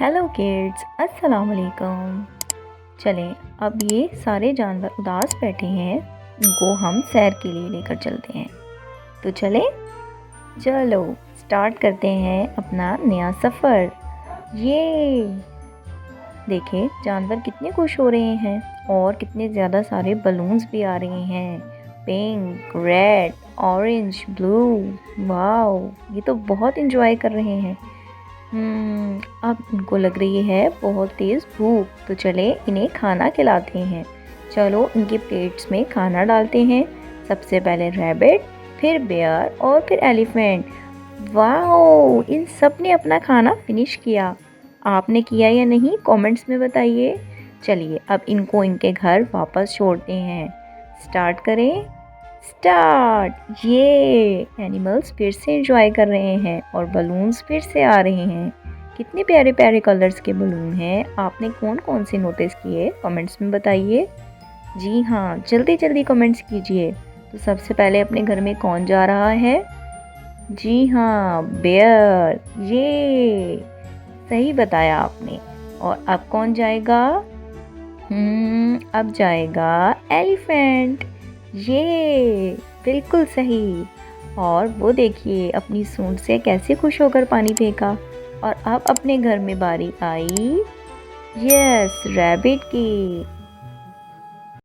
Hello kids, अस्सलाम वालेकुम। चलें, अब ये सारे जानवर उदास बैठे हैं, इनको हम सैर के लिए लेकर चलते हैं। तो चलो स्टार्ट करते हैं अपना नया सफ़र। ये देखें जानवर कितने खुश हो रहे हैं और कितने ज़्यादा सारे बलून्स भी आ रहे हैं। Pink, red, orange, blue. Wow, ये तो बहुत इंजॉय कर रहे हैं। अब इनको लग रही है बहुत तेज़ भूख, तो चले इन्हें खाना खिलाते हैं। चलो इनके प्लेट्स में खाना डालते हैं। सबसे पहले रैबिट, फिर बेयर और फिर एलिफेंट। वाओ, इन सब ने अपना खाना फिनिश किया। आपने किया या नहीं, कमेंट्स में बताइए। चलिए अब इनको इनके घर वापस छोड़ते हैं। स्टार्ट करें। स्टार्ट। ये एनिमल्स फिर से एंजॉय कर रहे हैं और बलून्स फिर से आ रहे हैं। कितने प्यारे प्यारे कलर्स के बलून हैं। आपने कौन कौन से नोटिस किए, कमेंट्स में बताइए। जी हाँ, जल्दी जल्दी कमेंट्स कीजिए। तो सबसे पहले अपने घर में कौन जा रहा है? जी हाँ, बेयर। ये सही बताया आपने। और अब कौन जाएगा? अब जाएगा एलिफेंट। ये बिल्कुल सही। और वो देखिए अपनी सूंड से कैसे खुश होकर पानी फेंका। और अब अपने घर में बारी आई यस रैबिट की।